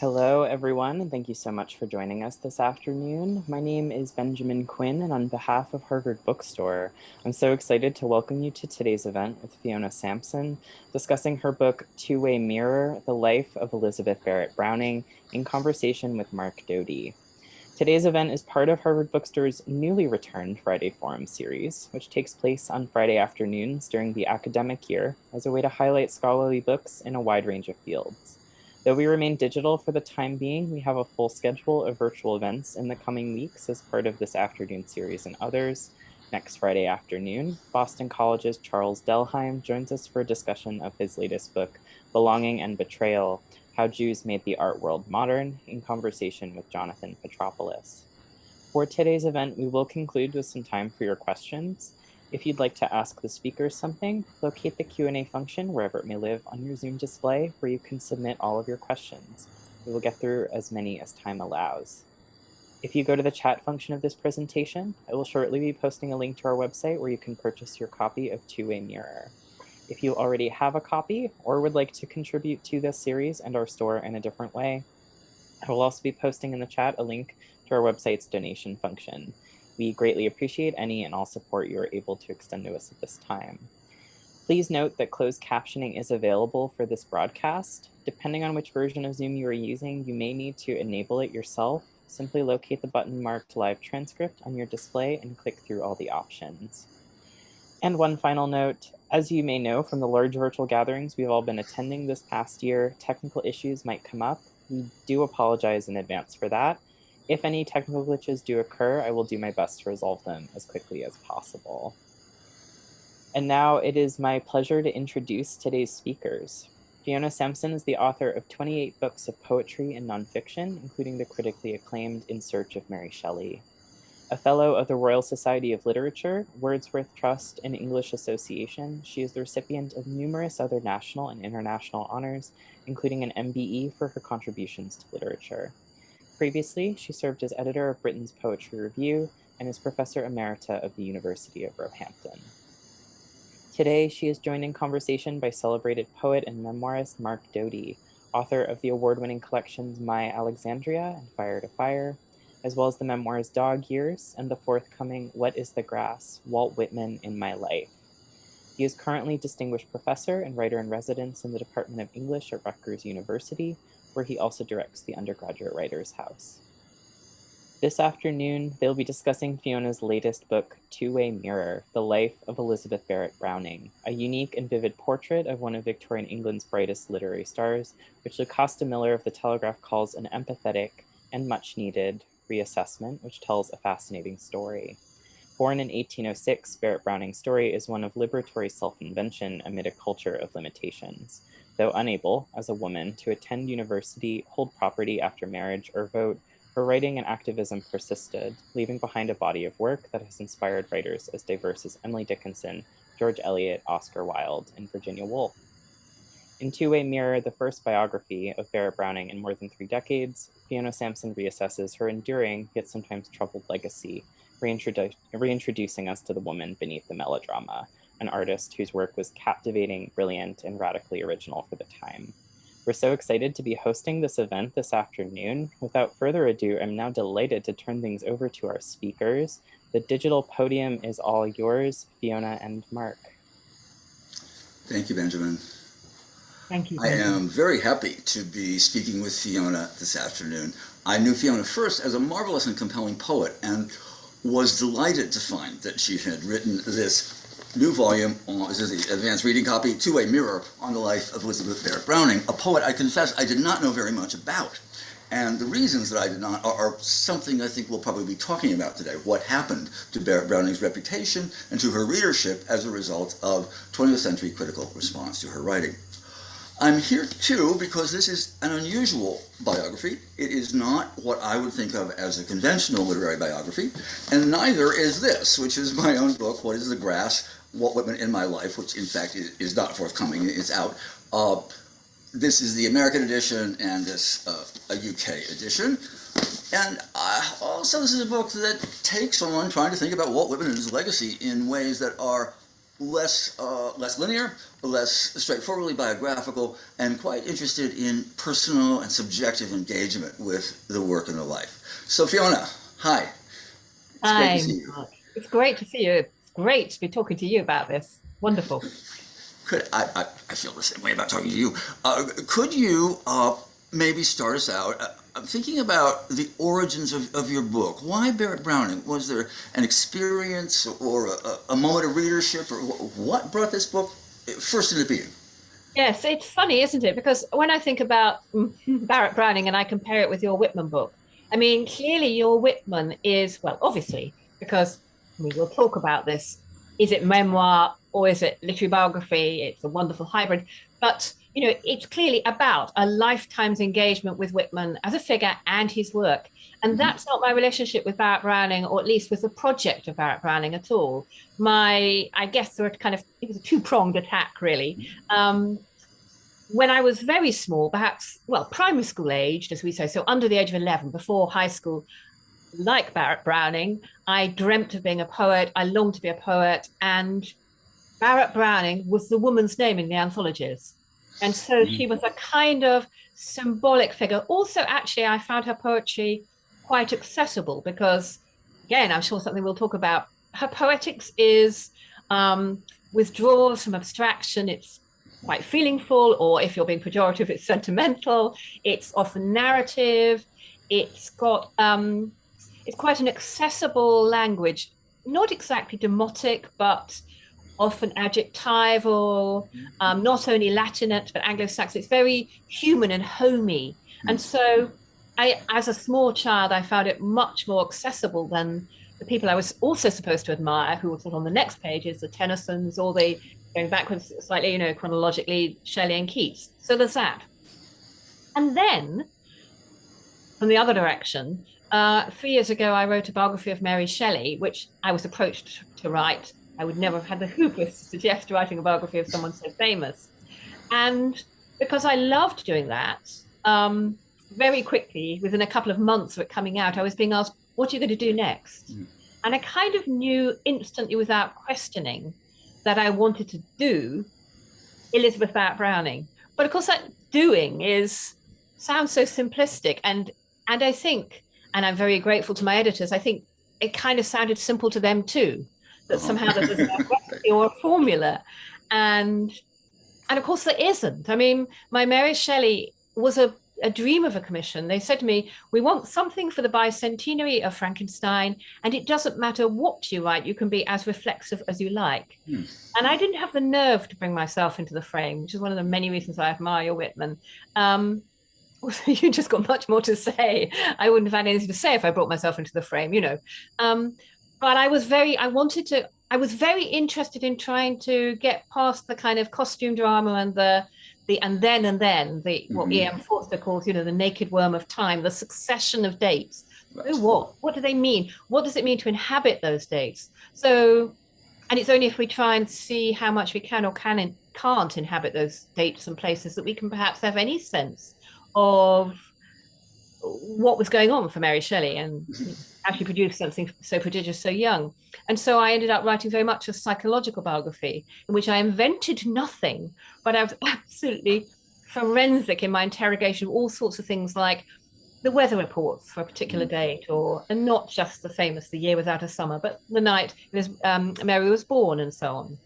Hello, everyone, and thank you so much for joining us this afternoon. My name is Benjamin Quinn, and on behalf of Harvard Bookstore, I'm so excited to welcome you to today's event with Fiona Sampson, discussing her book, Two-Way Mirror, The Life of Elizabeth Barrett Browning, in conversation with Mark Doty. Today's event is part of Harvard Bookstore's newly returned Friday Forum series, which takes place on Friday afternoons during the academic year as a way to highlight scholarly books in a wide range of fields. Though we remain digital for the time being, we have a full schedule of virtual events in the coming weeks as part of this afternoon series and others. Next Friday afternoon, Boston College's Charles Delheim joins us for a discussion of his latest book, Belonging and Betrayal: How Jews Made the Art World Modern, in conversation with Jonathan Petropoulos. For today's event, we will conclude with some time for your questions. If you'd like to ask the speakers something, locate the Q&A function wherever it may live on your Zoom display, where you can submit all of your questions. We will get through as many as time allows. If you go to the chat function of this presentation, I will shortly be posting a link to our website where you can purchase your copy of Two-Way Mirror. If you already have a copy or would like to contribute to this series and our store in a different way, I will also be posting in the chat a link to our website's donation function. We greatly appreciate any and all support you are able to extend to us at this time. Please note that closed captioning is available for this broadcast. Depending on which version of Zoom you are using, you may need to enable it yourself. Simply locate the button marked Live Transcript on your display and click through all the options. And one final note, as you may know from the large virtual gatherings we've all been attending this past year, technical issues might come up. We do apologize in advance for that. If any technical glitches do occur, I will do my best to resolve them as quickly as possible. And now it is my pleasure to introduce today's speakers. Fiona Sampson is the author of 28 books of poetry and nonfiction, including the critically acclaimed In Search of Mary Shelley. A Fellow of the Royal Society of Literature, Wordsworth Trust, and English Association, she is the recipient of numerous other national and international honors, including an MBE for her contributions to literature. Previously, she served as editor of Britain's Poetry Review and is Professor Emerita of the University of Roehampton. Today, she is joined in conversation by celebrated poet and memoirist Mark Doty, author of the award-winning collections My Alexandria and Fire to Fire, as well as the memoirs Dog Years and the forthcoming What is the Grass? Walt Whitman in My Life. He is currently Distinguished Professor and Writer-in-Residence in the Department of English at Rutgers University, where he also directs the Undergraduate Writers' House. This afternoon, they'll be discussing Fiona's latest book, Two-Way Mirror, The Life of Elizabeth Barrett Browning, a unique and vivid portrait of one of Victorian England's brightest literary stars, which Lucasta Miller of The Telegraph calls an empathetic and much-needed reassessment, which tells a fascinating story. Born in 1806, Barrett Browning's story is one of liberatory self-invention amid a culture of limitations. Though unable, as a woman, to attend university, hold property after marriage, or vote, her writing and activism persisted, leaving behind a body of work that has inspired writers as diverse as Emily Dickinson, George Eliot, Oscar Wilde, and Virginia Woolf. In Two-Way Mirror, the first biography of Barrett Browning in more than 3 decades, Fiona Sampson reassesses her enduring, yet sometimes troubled legacy, reintroducing us to the woman beneath the melodrama, an artist whose work was captivating, brilliant, and radically original for the time. We're so excited to be hosting this event this afternoon. Without further ado, I'm now delighted to turn things over to our speakers. The digital podium is all yours, Fiona and Mark. Thank you, Benjamin. Thank you, I Benjamin. am very happy to be speaking with Fiona this afternoon. I knew Fiona first as a marvelous and compelling poet and was delighted to find that she had written this new volume, this is the advanced reading copy, Two-Way Mirror, on the life of Elizabeth Barrett Browning, a poet I confess I did not know very much about. And the reasons that I did not are something I think we'll probably be talking about today. What happened to Barrett Browning's reputation and to her readership as a result of 20th century critical response to her writing. I'm here too because this is an unusual biography. It is not what I would think of as a conventional literary biography, and neither is this, which is my own book, What is the Grass? Walt Whitman in My Life, which in fact is not forthcoming, it's out. This is the American edition and this a UK edition. And also this is a book that takes on trying to think about Walt Whitman and his legacy in ways that are less linear, less straightforwardly biographical, and quite interested in personal and subjective engagement with the work and the life. So Fiona, hi. It's great to Hi, see you. Mark. It's great to see you. It's great to be talking to you about this. Wonderful. I feel the same way about talking to you. Could you maybe start us out? I'm thinking about the origins of your book. Why Barrett Browning? Was there an experience or a moment of readership, or what brought this book first into being? Yes, it's funny, isn't it? Because when I think about Barrett Browning and I compare it with your Whitman book, I mean, clearly your Whitman is, well, obviously, because we will talk about this. Is it memoir or is it literary biography? It's a wonderful hybrid. But, it's clearly about a lifetime's engagement with Whitman as a figure and his work. And that's not my relationship with Barrett Browning, or at least with the project of Barrett Browning at all. I guess there were it was a two-pronged attack, really. When I was very small, perhaps, well, primary school aged, as we say, so under the age of 11, before high school, like Barrett Browning, I dreamt of being a poet. I longed to be a poet. And Barrett Browning was the woman's name in the anthologies. And so she was a kind of symbolic figure. Also, actually, I found her poetry quite accessible because, again, I'm sure something we'll talk about. Her poetics is withdraws from abstraction. It's quite feelingful, or if you're being pejorative, it's sentimental. It's often narrative. It's got it's quite an accessible language, not exactly demotic, but often adjectival, not only Latinate, but Anglo-Saxon. It's very human and homey. And so as a small child, I found it much more accessible than the people I was also supposed to admire, who were sort of on the next pages, the Tennysons, or the, going backwards slightly, chronologically, Shelley and Keats. So there's that. And then, from the other direction, 3 years ago, I wrote a biography of Mary Shelley, which I was approached to write. I would never have had the hubris to suggest writing a biography of someone so famous. And because I loved doing that, very quickly, within a couple of months of it coming out, I was being asked, what are you going to do next? And I kind of knew instantly, without questioning, that I wanted to do Elizabeth Barrett Browning. But of course, that doing sounds so simplistic. And I think, and I'm very grateful to my editors, I think it kind of sounded simple to them too, that somehow there was a recipe or a formula. And of course there isn't. I mean, my Mary Shelley was a dream of a commission. They said to me, we want something for the bicentenary of Frankenstein, and it doesn't matter what you write, you can be as reflexive as you like. And I didn't have the nerve to bring myself into the frame, which is one of the many reasons I admire your Whitman. You just got much more to say. I wouldn't have had anything to say if I brought myself into the frame, But I was very interested in trying to get past the kind of costume drama and the what E.M. Forster calls, the naked worm of time, the succession of dates. Right. What do they mean? What does it mean to inhabit those dates? So, and it's only if we try and see how much we can or can't inhabit those dates and places that we can perhaps have any sense of what was going on for Mary Shelley and actually produced something so prodigious so young. And so I ended up writing very much a psychological biography in which I invented nothing, but I was absolutely forensic in my interrogation of all sorts of things like the weather reports for a particular date, and not just the famous The Year Without a Summer, but the night Mary was born and so on.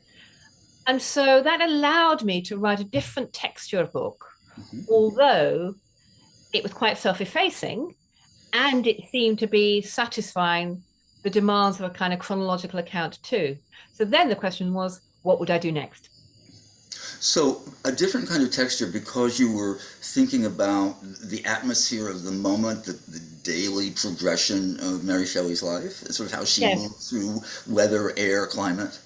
And so that allowed me to write a different texture of book, although it was quite self-effacing, and it seemed to be satisfying the demands of a kind of chronological account too. So then the question was, what would I do next? So a different kind of texture because you were thinking about the atmosphere of the moment, the daily progression of Mary Shelley's life, sort of how she moved through weather, air, climate.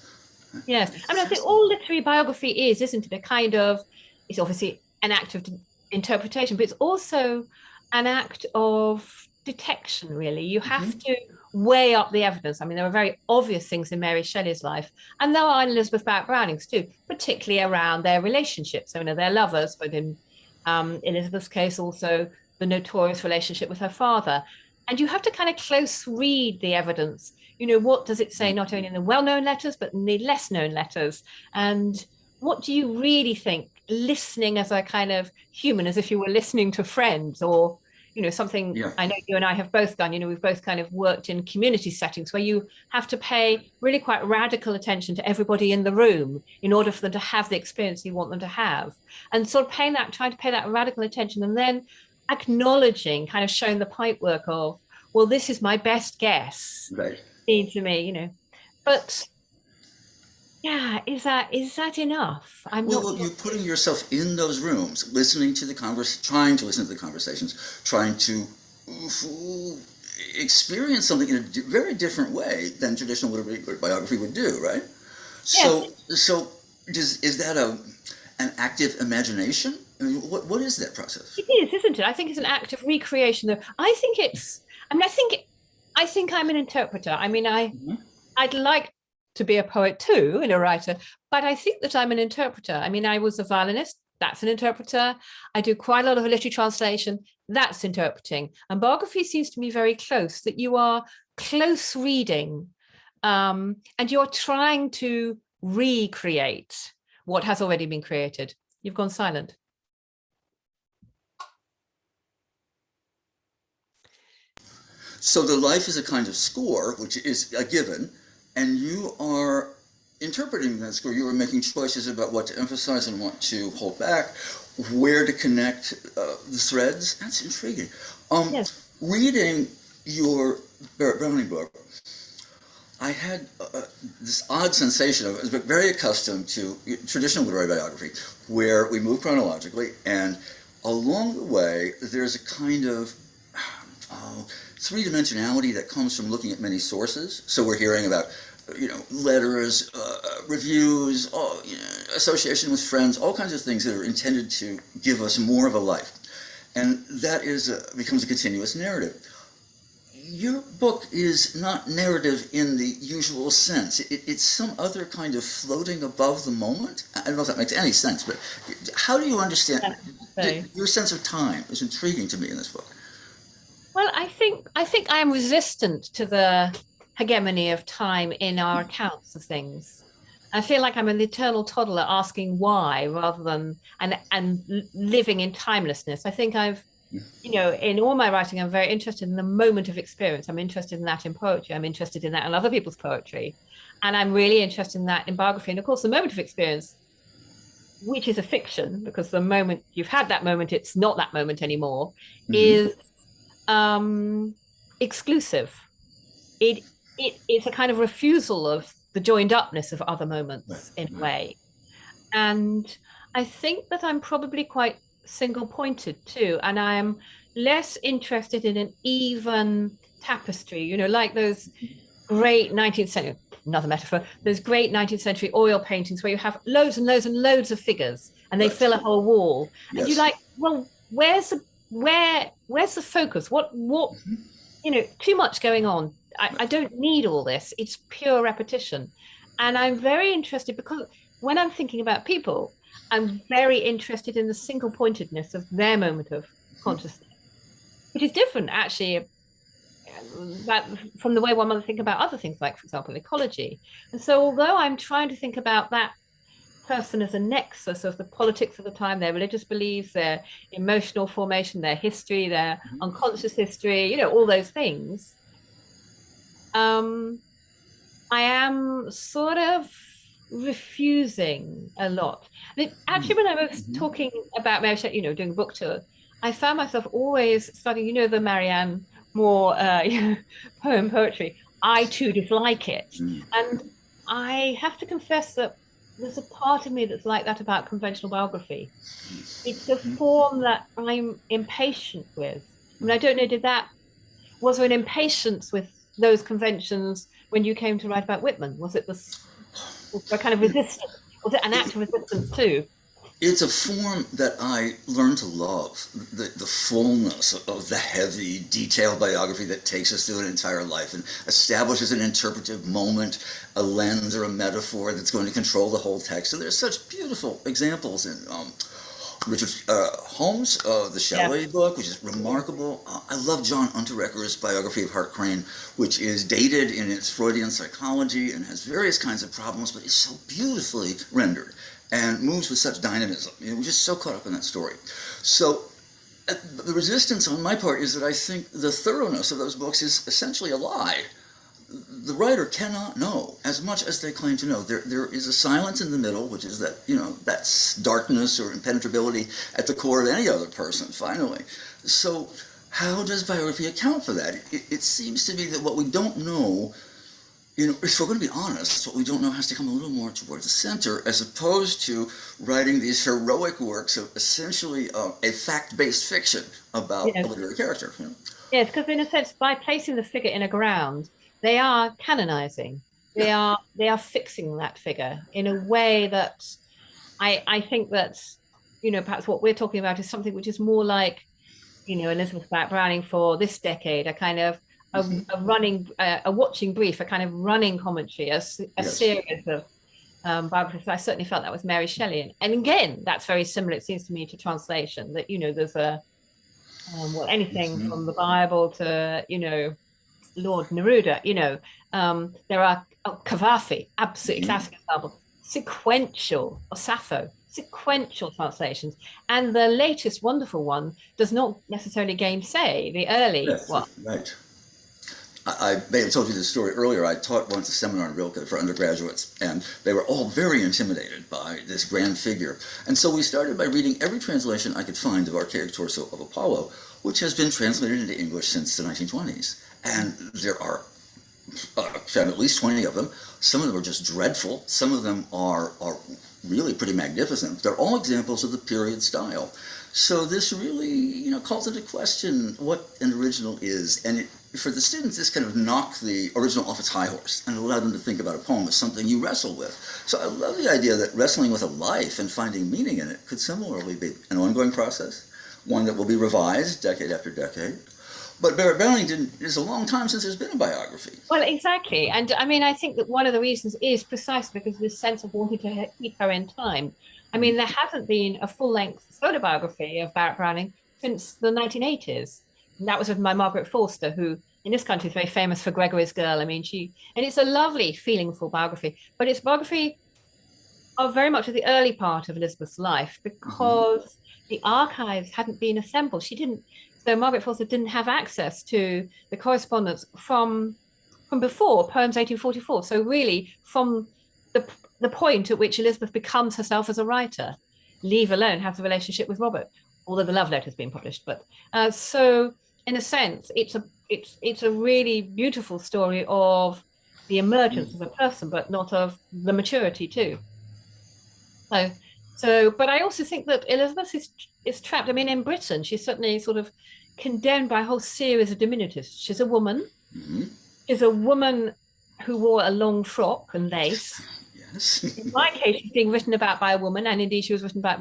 Yes. I mean, I think all literary biography isn't it? It's obviously an act of interpretation, but it's also an act of detection, really. You have to weigh up the evidence. I mean, there are very obvious things in Mary Shelley's life, and there are in Elizabeth Barrett Browning's too, particularly around their relationships. So, they're lovers, but in Elizabeth's case, also the notorious relationship with her father. And you have to kind of close read the evidence what does it say not only in the well-known letters, but in the less-known letters? And what do you really think, listening as a kind of human, as if you were listening to friends, or something Yeah. I know you and I have both done. We've both kind of worked in community settings where you have to pay really quite radical attention to everybody in the room in order for them to have the experience you want them to have. And sort of trying to pay that radical attention, and then acknowledging, kind of showing the pipework of, well, this is my best guess. Right. To me, but yeah, is that enough? I'm Well, not. you're putting yourself in those rooms, listening to the trying to listen to the conversations, trying to experience something in a very different way than traditional literary biography would do, right? Yes. So is that an active imagination? I mean, what is that process? It is, isn't it? I think it's an act of recreation. Though I think it's. I mean, I think I'm an interpreter. I mean, I'd like to be a poet too, and a writer, but I think that I'm an interpreter. I mean, I was a violinist. That's an interpreter. I do quite a lot of literary translation. That's interpreting. And biography seems to me very close. That you are close reading, and you're trying to recreate what has already been created. You've gone silent. So the life is a kind of score, which is a given, and you are interpreting that score. You are making choices about what to emphasize and what to hold back, where to connect the threads. That's intriguing. Yes. Reading your Barrett Browning book, I had this odd sensation of, I was very accustomed to traditional literary biography, where we move chronologically, and along the way, there's a kind of three-dimensionality that comes from looking at many sources. So we're hearing about, letters, reviews, association with friends, all kinds of things that are intended to give us more of a life. And that becomes a continuous narrative. Your book is not narrative in the usual sense. It's some other kind of floating above the moment. I don't know if that makes any sense, but how do you understand? Your sense of time is intriguing to me in this book. Well, I think I am resistant to the hegemony of time in our accounts of things. I feel like I'm an eternal toddler asking why rather than and living in timelessness. I think in all my writing, I'm very interested in the moment of experience. I'm interested in that in poetry. I'm interested in that in other people's poetry. And I'm really interested in that in biography. And of course, the moment of experience, which is a fiction, because the moment you've had that moment, it's not that moment anymore, is exclusive. It's a kind of refusal of the joined upness of other moments in a way. And I think that I'm probably quite single pointed too. And I am less interested in an even tapestry, like those great 19th century, another metaphor, those great 19th century oil paintings where you have loads and loads and loads of figures and they fill a whole wall. Yes. And you're like, well, where's the focus? What too much going on. I don't need all this. It's pure repetition. And I'm very interested because when I'm thinking about people, I'm very interested in the single pointedness of their moment of consciousness, which is different actually from the way one might think about other things, like, for example, ecology. And so although I'm trying to think about that person as a nexus of the politics of the time, their religious beliefs, their emotional formation, their history, their unconscious history, all those things, I am sort of refusing a lot. I mean, actually, when I was talking about Mary Shelley, doing a book tour, I found myself always studying, the Marianne Moore poetry. I too dislike it. And I have to confess that there's a part of me that's like that about conventional biography. It's a form that I'm impatient with. I mean, I don't know, was there an impatience with those conventions when you came to write about Whitman? Was a kind of resistance? Was it an act of resistance too? It's a form that I learned to love, the fullness of the heavy, detailed biography that takes us through an entire life and establishes an interpretive moment, a lens or a metaphor that's going to control the whole text. So there's such beautiful examples in Richard Holmes, the Shelley book, which is remarkable. I love John Unterrecker's Biography of Hart Crane, which is dated in its Freudian psychology and has various kinds of problems, but is so beautifully rendered and moves with such dynamism. We're just so caught up in that story. So the resistance on my part is that I think the thoroughness of those books is essentially a lie. The writer cannot know as much as they claim to know. There is a silence in the middle, which is that, that's darkness or impenetrability at the core of any other person, finally. So how does biography account for that? It seems to me that what we don't know, if we're going to be honest, what we don't know has to come a little more towards the center, as opposed to writing these heroic works of essentially a fact-based fiction about a literary character. Yes, because in a sense, by placing the figure in a ground, they are canonizing. They are fixing that figure in a way that I think that, perhaps what we're talking about is something which is more like, Elizabeth Barrett Browning for this decade, a kind of a running, a watching brief, a kind of running commentary, a series of biographies. I certainly felt that with Mary Shelley. And again, that's very similar, it seems to me, to translation, that, there's anything from the Bible to, Lord Neruda, there are Cavafy, absolutely classic example, sequential, or Sappho, sequential translations. And the latest wonderful one does not necessarily gainsay the early one. Right. I may have told you this story earlier. I taught once a seminar in Rilke for undergraduates, and they were all very intimidated by this grand figure. And so we started by reading every translation I could find of Archaic Torso of Apollo, which has been translated into English since the 1920s. And there are, found at least 20 of them. Some of them are just dreadful. Some of them are really pretty magnificent. They're all examples of the period style. So this really, calls into question what an original is. And for the students, this kind of knocked the original off its high horse and allowed them to think about a poem as something you wrestle with. So I love the idea that wrestling with a life and finding meaning in it could similarly be an ongoing process, one that will be revised decade after decade. But Barrett Browning it's a long time since there's been a biography. Well, exactly. And I think that one of the reasons is precisely because of this sense of wanting to keep her in time. There hasn't been a full-length solo biography of Barrett Browning since the 1980s. And that was with my Margaret Forster, who in this country is very famous for Gregory's Girl. And it's a lovely, feelingful biography, but it's biography of very much of the early part of Elizabeth's life, because the archives hadn't been assembled. So Margaret Forster didn't have access to the correspondence from before Poems 1844. So really from the point at which Elizabeth becomes herself as a writer, leave alone have the relationship with Robert, although the love letter has been published. But so in a sense, it's a really beautiful story of the emergence of a person, but not of the maturity too. So, but I also think that Elizabeth is trapped. In Britain, she's certainly sort of condemned by a whole series of diminutives. She's a woman. She's a woman who wore a long frock and lace. Yes. In my case, she's being written about by a woman, and indeed she was written about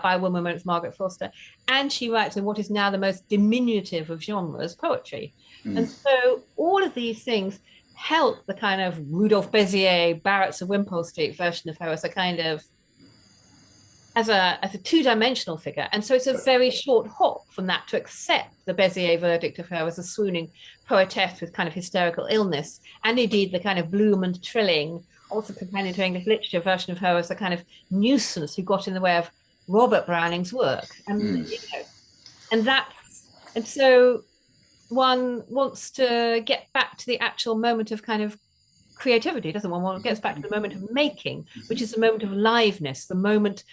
by a woman when it's Margaret Forster. And she writes in what is now the most diminutive of genres, poetry. And so all of these things help the kind of Rudolph Bézier, Barrett's of Wimpole Street version of her as a kind of as a two-dimensional figure. And so it's a very short hop from that to accept the Bézier verdict of her as a swooning poetess with kind of hysterical illness, and indeed the kind of Bloom and Trilling, also companion to English literature, version of her as a kind of nuisance who got in the way of Robert Browning's work. And and so one wants to get back to the actual moment of kind of creativity, doesn't one? One gets back to the moment of making, which is the moment of liveness, the moment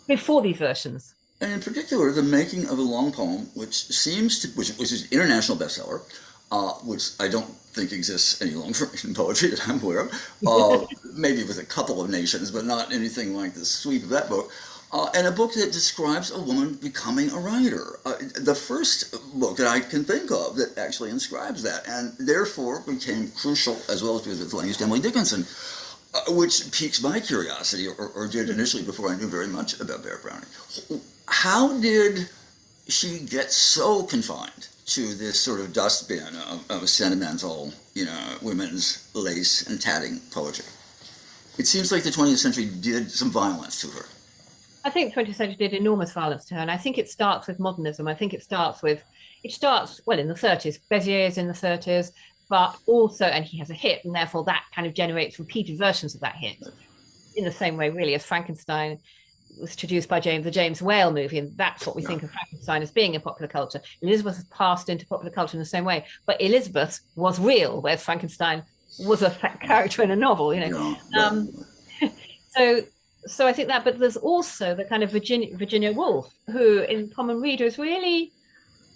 before these versions. And in particular, the making of a long poem, which is an international bestseller, which I don't think exists any longer in poetry that I'm aware of, maybe with a couple of nations, but not anything like the sweep of that book. And a book that describes a woman becoming a writer. The first book that I can think of that actually inscribes that, and therefore became crucial, as well as with the language Emily Dickinson, which piques my curiosity, or did initially before I knew very much about Barrett Browning. How did she get so confined to this sort of dustbin of sentimental, women's lace and tatting poetry? It seems like the 20th century did some violence to her. I think the 20th century did enormous violence to her, and I think it starts with modernism. I think it starts well in the 30s. Bezier is in the 30s, but also, and he has a hit, and therefore that kind of generates repeated versions of that hit. In the same way, really, as Frankenstein was introduced by the James Whale movie, and that's what we think of Frankenstein as being in popular culture. Elizabeth has passed into popular culture in the same way, but Elizabeth was real, whereas Frankenstein was a character in a novel, you know. So I think that, but there's also the kind of Virginia Woolf, who in Common Reader is really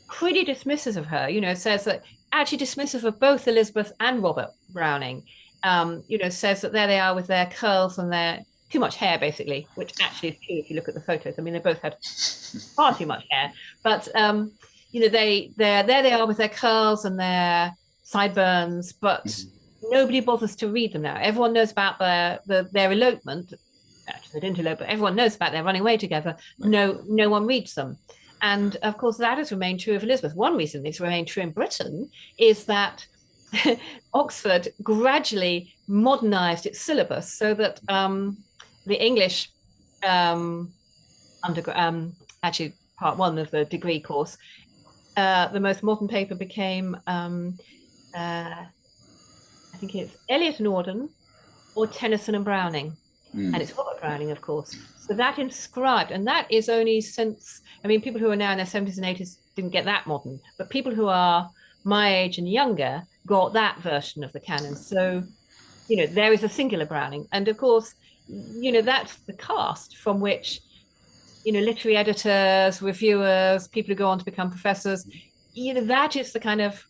pretty dismissive of her, you know, says that actually dismissive of both Elizabeth and Robert Browning, you know, says that there they are with their curls and their too much hair, basically, which actually is true if you look at the photos. I mean, they both had far too much hair, but you know, there they are with their curls and their sideburns, but nobody bothers to read them now. Everyone knows about their elopement. Actually, they didn't elope, but everyone knows about their running away together. No one reads them. And of course, that has remained true of Elizabeth. One reason it's remained true in Britain is that Oxford gradually modernized its syllabus so that the English actually part one of the degree course, the most modern paper became I think it's Eliot and Auden or Tennyson and Browning. And it's Robert Browning, of course. So that inscribed, and that is only since, I mean, people who are now in their 70s and 80s didn't get that modern, but people who are my age and younger got that version of the canon. So, you know, there is a singular Browning. And of course, you know, that's the cast from which, you know, literary editors, reviewers, people who go on to become professors, you know, that is the kind of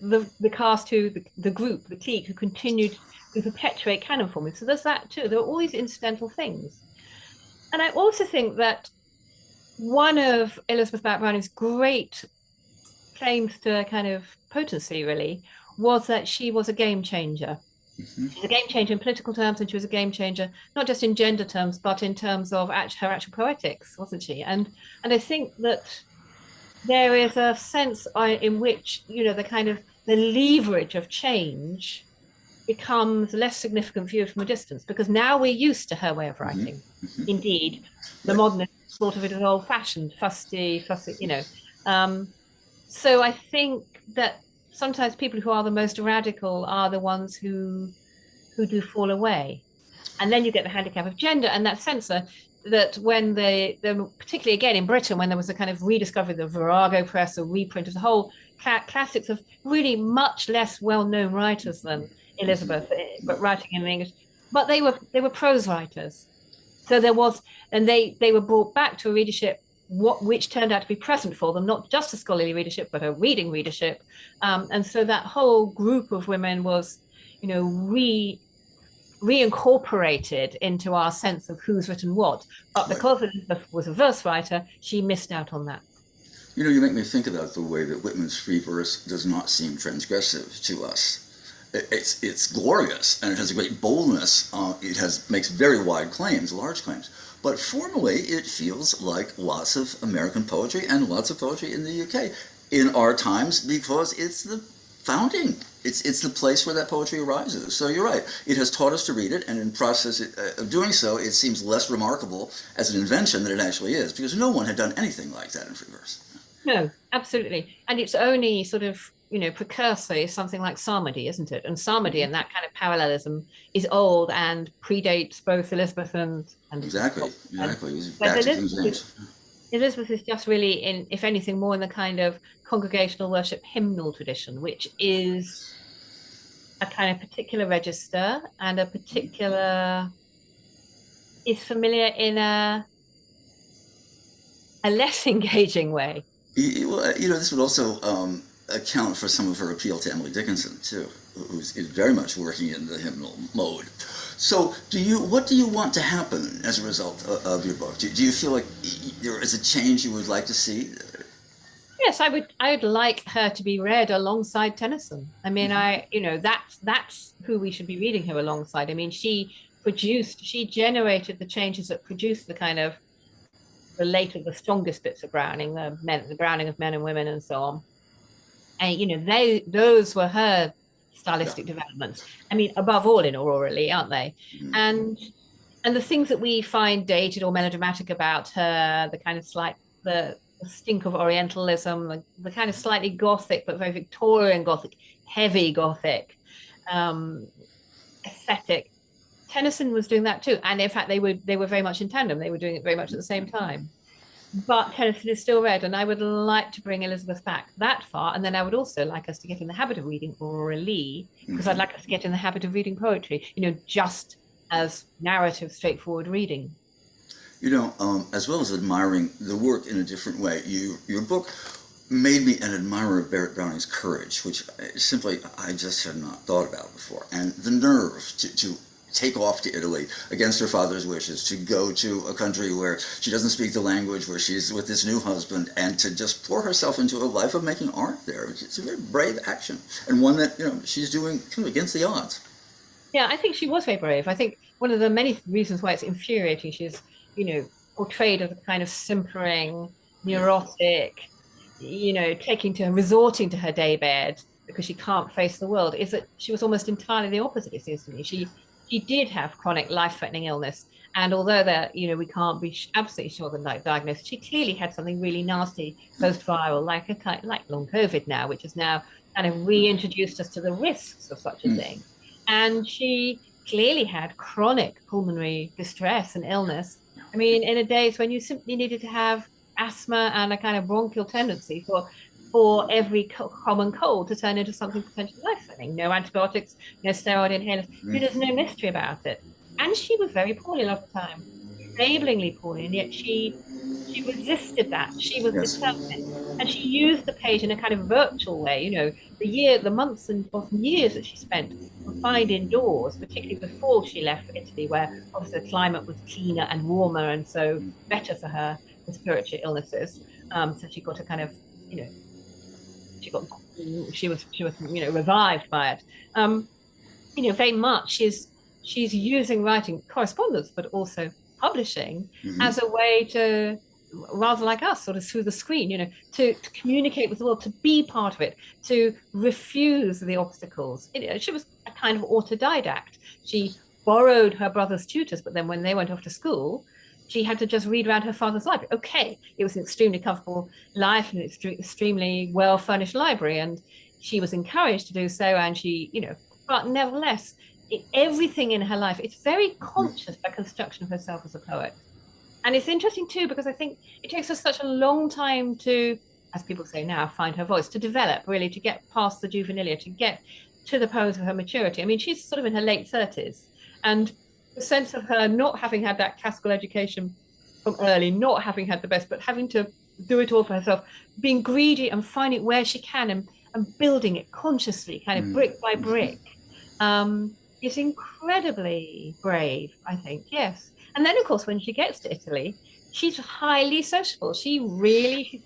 the cast who, the group, the clique who continued to perpetuate canon forming. So there's that too. There are all these incidental things. And I also think that one of Elizabeth Barrett Browning's great claims to kind of potency, really, was that she was a game changer. She was a game changer in political terms, and she was a game changer not just in gender terms, but in terms of her actual poetics, wasn't she? And I think that there is a sense in which, you know, the kind of the leverage of change becomes less significant viewed from a distance, because now we're used to her way of writing. Indeed, the modernists thought of it as old-fashioned, fussy, you know. So I think that sometimes people who are the most radical are the ones who do fall away. And then you get the handicap of gender and that sense that when particularly again in Britain, when there was a kind of rediscovery of the Virago press, a reprint of the whole classics of really much less well-known writers than Elizabeth, but writing in English, but they were prose writers. So there was, and they were brought back to a readership which turned out to be present for them, not just a scholarly readership, but a reading readership. And so that whole group of women was, you know, reincorporated into our sense of who's written what. But because Elizabeth was a verse writer, she missed out on that. You know, you make me think about the way that Whitman's free verse does not seem transgressive to us. It's glorious, and it has a great boldness. It makes very wide claims, large claims. But formally, it feels like lots of American poetry and lots of poetry in the UK in our times, because it's the founding. It's the place where that poetry arises. So you're right. It has taught us to read it, and in process of doing so, it seems less remarkable as an invention than it actually is, because no one had done anything like that in free verse. No, absolutely. And it's only sort of, you know, precursor is something like psalmody, isn't it? And psalmody and that kind of parallelism is old and predates both Elizabeth and Exactly. Back to King James. Elizabeth is just really in, if anything, more in the kind of congregational worship hymnal tradition, which is a kind of particular register and a particular, is familiar in a less engaging way. You know, this would also account for some of her appeal to Emily Dickinson too, who is very much working in the hymnal mode. So, what do you want to happen as a result of your book? Do you feel like there is a change you would like to see? Yes, I would like her to be read alongside Tennyson. I mean, you know, that's who we should be reading her alongside. I mean, she generated the changes that produced the kind of the strongest bits of Browning, the Browning of Men and Women and so on. And, you know, those were her stylistic developments. I mean, above all in Aurora Leigh, aren't they? And and the things that we find dated or melodramatic about her, the kind of the stink of Orientalism, the kind of slightly Gothic but very Victorian Gothic, heavy Gothic um, aesthetic. Tennyson was doing that too, and in fact, they were very much in tandem. They were doing it very much at the same time. But Tennyson is still read, and I would like to bring Elizabeth back that far. And then I would also like us to get in the habit of reading Aurora Leigh, because I'd like us to get in the habit of reading poetry, just as narrative, straightforward reading. As well as admiring the work in a different way, your book made me an admirer of Barrett Browning's courage, which simply I just had not thought about before, and the nerve to take off to Italy against her father's wishes, to go to a country where she doesn't speak the language, where she's with this new husband, and to just pour herself into a life of making art there. It's a very brave action, and one that she's doing kind of against the odds. Yeah, I think she was very brave. I think one of the many reasons why it's infuriating, she's, portrayed as a kind of simpering, neurotic, resorting to her daybed because she can't face the world, is that she was almost entirely the opposite, it seems to me. She did have chronic life-threatening illness. And although that, we can't be absolutely sure the diagnosis, she clearly had something really nasty post-viral, like long COVID now, which has now kind of reintroduced us to the risks of such a thing. And she clearly had chronic pulmonary distress and illness. I mean, in a days when you simply needed to have asthma and a kind of bronchial tendency for every common cold to turn into something potentially life-threatening. No antibiotics, no steroid inhalers. There's no mystery about it. And she was very poorly a lot of the time, disabling poorly, and yet she resisted that. She was determined, and she used the page in a kind of virtual way. The months and often years that she spent confined indoors, particularly before she left for Italy, where obviously the climate was cleaner and warmer, and so better for her respiratory illnesses. So she got a kind of, she was revived by it. Very much she's using writing correspondence, but also publishing as a way to, rather like us, sort of through the screen, to communicate with the world, to be part of it, to refuse the obstacles. She was a kind of autodidact. She borrowed her brother's tutors, but then when they went off to school, she had to just read around her father's library. Okay, it was an extremely comfortable life and an extremely well-furnished library, and she was encouraged to do so, and but nevertheless, everything in her life, it's very conscious, the construction of herself as a poet. And it's interesting too, because I think it takes her such a long time to, as people say now, find her voice, to develop, really, to get past the juvenilia, to get to the pose of her maturity. I mean, she's sort of in her late 30s, and the sense of her not having had that classical education from early, not having had the best, but having to do it all for herself, being greedy and finding where she can and building it consciously, kind of brick by brick, is incredibly brave, I think, yes. And then, of course, when she gets to Italy, she's highly sociable. She's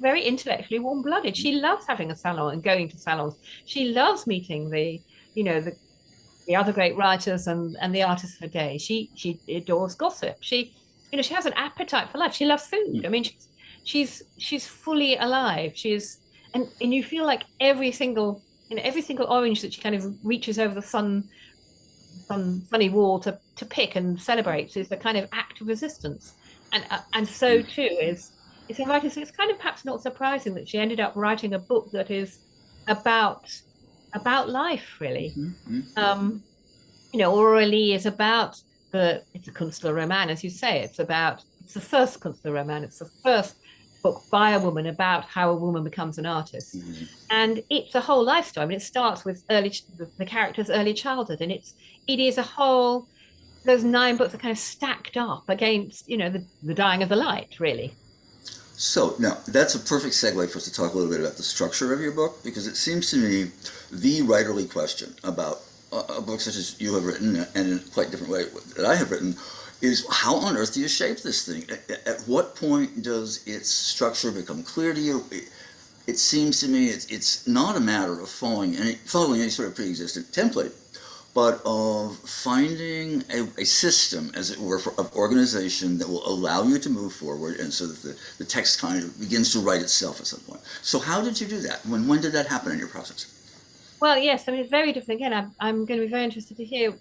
very intellectually warm-blooded. She loves having a salon and going to salons. She loves meeting the other great writers and the artists of her day. She adores gossip. She has an appetite for life. She loves food. I mean, she's fully alive. And you feel like every single orange that she kind of reaches over the sunny wall to pick and celebrate is a kind of act of resistance. And so too is a writer. So it's kind of perhaps not surprising that she ended up writing a book that is about life, really. Aurora Leigh is about it's a Künstlerroman, as you say. It's the first Künstlerroman. It's the first book by a woman about how a woman becomes an artist. And it's a whole life story. I mean, it starts with the character's early childhood, and it is a whole, those 9 books are kind of stacked up against, the dying of the light, really. So now that's a perfect segue for us to talk a little bit about the structure of your book, because it seems to me the writerly question about a book such as you have written, and in a quite different way that I have written, is how on earth do you shape this thing? At what point does its structure become clear to you? It seems to me it's not a matter of following any sort of pre-existent template, but of finding a system, as it were, of organization that will allow you to move forward, and so that the text kind of begins to write itself at some point. So how did you do that? When did that happen in your process? Well, yes, I mean, it's very different. Again, I'm going to be very interested to hear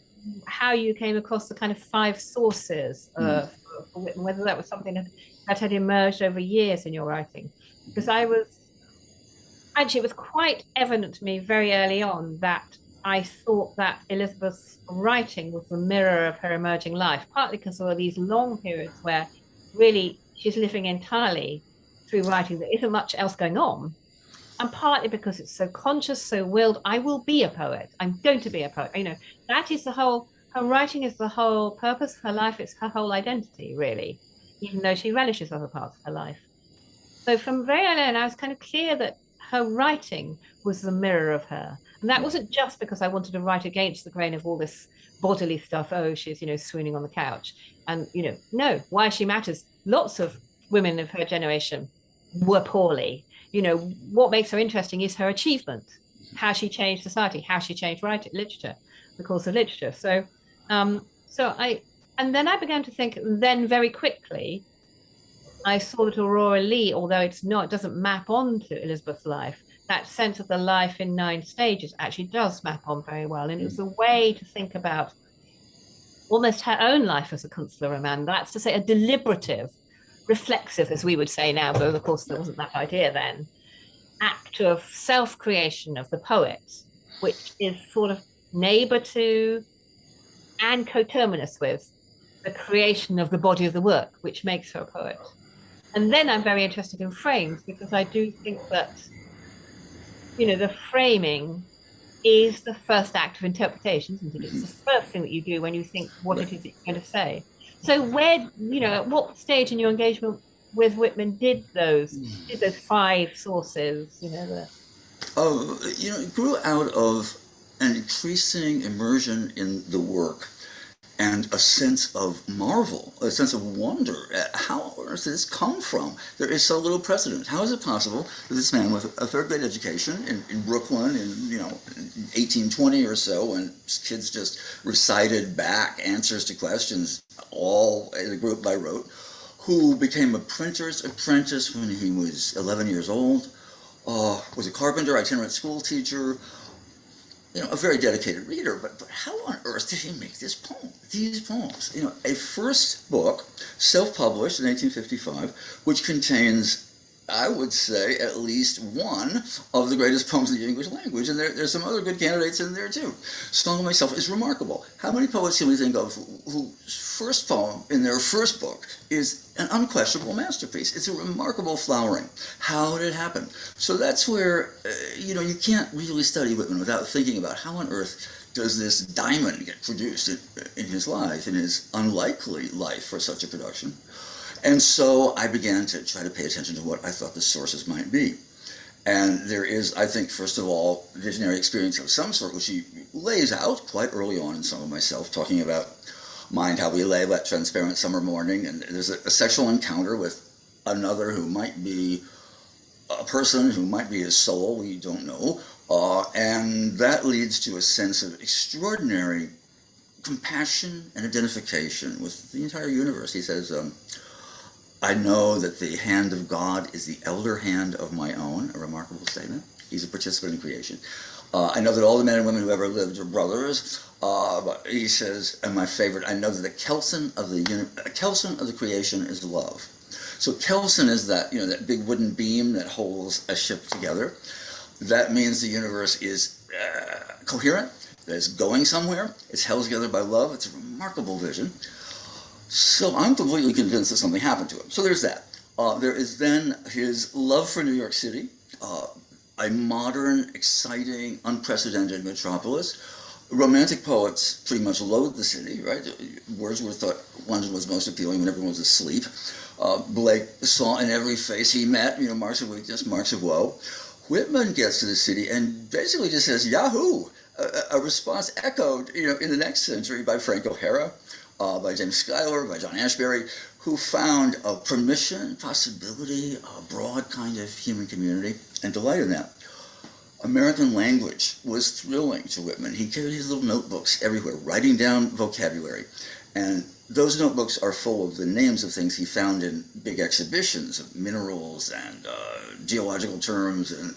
how you came across the kind of five sources Mm. for Whitman, whether that was something that had emerged over years in your writing. Because it was quite evident to me very early on that I thought that Elizabeth's writing was the mirror of her emerging life, partly because there were these long periods where really she's living entirely through writing. There isn't much else going on. And partly because it's so conscious, so willed, I will be a poet. I'm going to be a poet. That is her writing is the whole purpose of her life. It's her whole identity, really, even though she relishes other parts of her life. So from very early on, I was kind of clear that her writing was the mirror of her. And that wasn't just because I wanted to write against the grain of all this bodily stuff. Oh, she's, swooning on the couch. And, no, why she matters. Lots of women of her generation were poorly. What makes her interesting is her achievement, how she changed society, how she changed writing, literature, the course of literature. And then I began to think, then very quickly, I saw that Aurora Leigh, although it doesn't map onto Elizabeth's life, that sense of the life in 9 stages actually does map on very well. And it was a way to think about almost her own life as a consular roman. That's to say, a deliberative, reflexive, as we would say now, but of course there wasn't that idea then, act of self-creation of the poet, which is sort of neighbor to and coterminous with the creation of the body of the work, which makes her a poet. And then I'm very interested in frames because I do think that, the framing is the first act of interpretation, isn't it? It's the first thing that you do when you think what it is that you're going to say. So at what stage in your engagement with Whitman did those 5 sources, It grew out of an increasing immersion in the work and a sense of marvel, a sense of wonder at how on earth did this come from? There is so little precedent. How is it possible that this man with a third grade education in Brooklyn in 1820 or so, when kids just recited back answers to questions all in a group by rote, who became a printer's apprentice when he was 11 years old, was a carpenter, itinerant school teacher, a very dedicated reader, but how on earth did he make these poems? A first book, self-published in 1855, which contains, I would say, at least one of the greatest poems in the English language, and there's some other good candidates in there too. Song of Myself is remarkable. How many poets can we think of whose first poem in their first book is an unquestionable masterpiece? It's a remarkable flowering. How did it happen? So that's where, you can't really study Whitman without thinking about how on earth does this diamond get produced in his life, in his unlikely life for such a production. And so I began to try to pay attention to what I thought the sources might be. And there is, I think, first of all, visionary experience of some sort, which he lays out quite early on in Song of Myself, talking about mind how we lay that transparent summer morning, and there's a sexual encounter with another who might be a person, who might be his soul, we don't know, and that leads to a sense of extraordinary compassion and identification with the entire universe. He says, I know that the hand of God is the elder hand of my own, a remarkable statement. He's a participant in creation. I know that all the men and women who ever lived are brothers. But he says, and my favorite, I know that the kelson of the creation is love. So kelson is that, that big wooden beam that holds a ship together. That means the universe is coherent, that it's going somewhere, it's held together by love. It's a remarkable vision. So I'm completely convinced that something happened to him. So there's that. There is then his love for New York City, a modern, exciting, unprecedented metropolis. Romantic poets pretty much loathed the city, right? Wordsworth thought London was most appealing when everyone was asleep. Blake saw in every face he met, marks of weakness, marks of woe. Whitman gets to the city and basically just says, Yahoo! A response echoed, in the next century by Frank O'Hara, by James Schuyler, by John Ashbery, who found a permission, possibility, a broad kind of human community, and delight in that. American language was thrilling to Whitman. He carried his little notebooks everywhere, writing down vocabulary. And those notebooks are full of the names of things he found in big exhibitions of minerals and geological terms and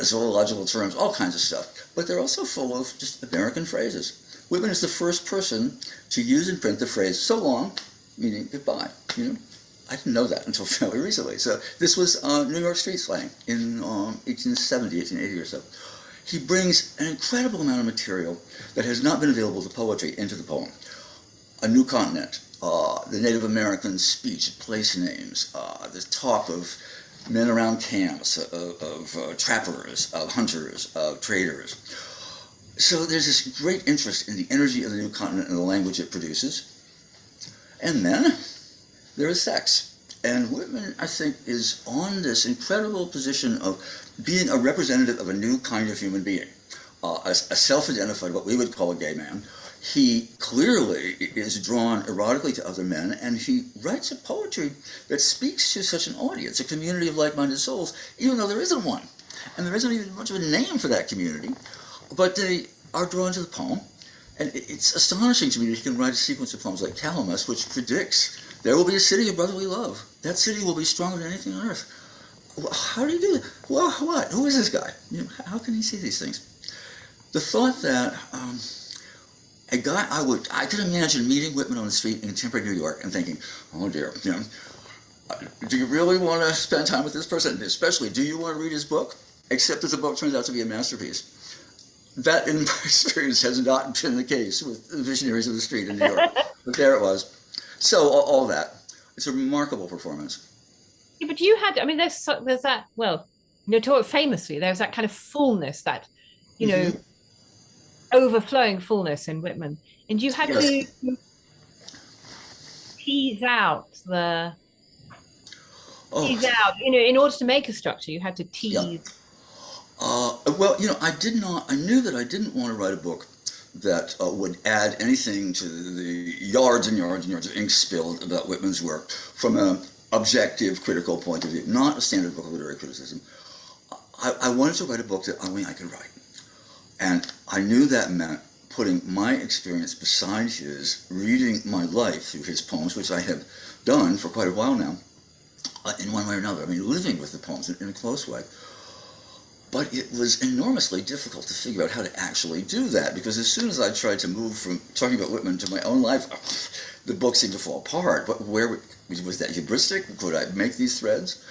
zoological terms, all kinds of stuff. But they're also full of just American phrases. Whitman is the first person to use in print the phrase "so long," meaning goodbye. I didn't know that until fairly recently. So this was New York street slang in 1870, 1880 or so. He brings an incredible amount of material that has not been available to poetry into the poem. A new continent, the Native American speech, place names, the talk of men around camps, of trappers, of hunters, of traders. So there's this great interest in the energy of the new continent and the language it produces. And then there is sex. And Whitman, I think, is on this incredible position of being a representative of a new kind of human being, a self-identified, what we would call a gay man. He clearly is drawn erotically to other men, and he writes a poetry that speaks to such an audience, a community of like-minded souls, even though there isn't one. And there isn't even much of a name for that community, but they are drawn to the poem. And it's astonishing to me that he can write a sequence of poems like Calamus, which predicts there will be a city of brotherly love. That city will be stronger than anything on earth. How do you do that? Well, what? Who is this guy? How can he see these things? The thought that a guy, I could imagine meeting Whitman on the street in contemporary New York and thinking, oh dear, do you really want to spend time with this person? And especially, do you want to read his book? Except that the book turns out to be a masterpiece. That, in my experience, has not been the case with the visionaries of the street in New York. But there it was. So, all that. It's a remarkable performance. Yeah, but you had, I mean, there's that, well, famously, there's that kind of fullness, that, overflowing fullness in Whitman. And you had to tease out, in order to make a structure, you had to tease. Yeah. I knew that I didn't want to write a book that would add anything to the yards and yards and yards of ink spilled about Whitman's work from an objective, critical point of view, not a standard book of literary criticism. I wanted to write a book that only I could write. And I knew that meant putting my experience beside his, reading my life through his poems, which I have done for quite a while now, in one way or another. I mean, living with the poems in a close way. But it was enormously difficult to figure out how to actually do that, because as soon as I tried to move from talking about Whitman to my own life, the book seemed to fall apart. But where was that hubristic? Could I make these threads?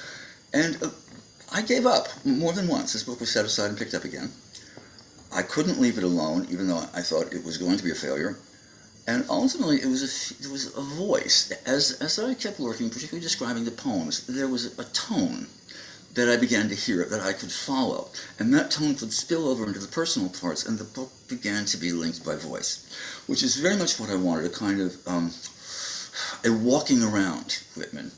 And I gave up more than once. This book was set aside and picked up again. I couldn't leave it alone, even though I thought it was going to be a failure. And ultimately, it was a voice. As I kept working, particularly describing the poems, there was a tone that I began to hear, that I could follow. And that tone could spill over into the personal parts, and the book began to be linked by voice, which is very much what I wanted, a kind of a walking around Whitman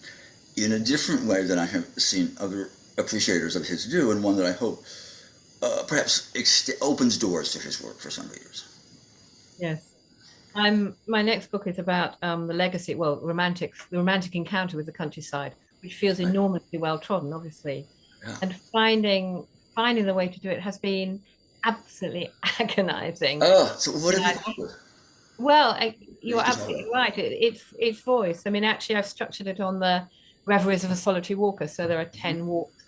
in a different way than I have seen other appreciators of his do, and one that I hope perhaps opens doors to his work for some readers. Yes. My next book is about the legacy, the romantic encounter with the countryside, which feels enormously well trodden, obviously. Yeah. And finding the way to do it has been absolutely agonizing. Oh, so what have you come up with? Well, you're absolutely right. It's voice. I mean, actually, I've structured it on the reveries of a solitary walker. So there are 10 walks,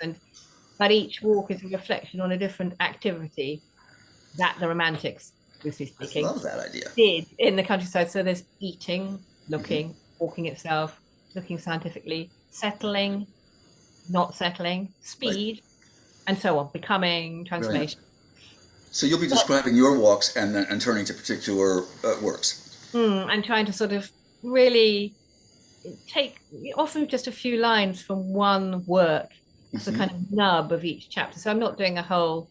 but each walk is a reflection on a different activity that the Romantics, loosely speaking, I love that idea, did in the countryside. So there's eating, looking, walking itself, looking scientifically, settling, not settling, speed, and so on, becoming, transformation. Right. So you'll be describing your walks and turning to particular works. And trying to sort of really take often just a few lines from one work as a kind of nub of each chapter. So I'm not doing a whole,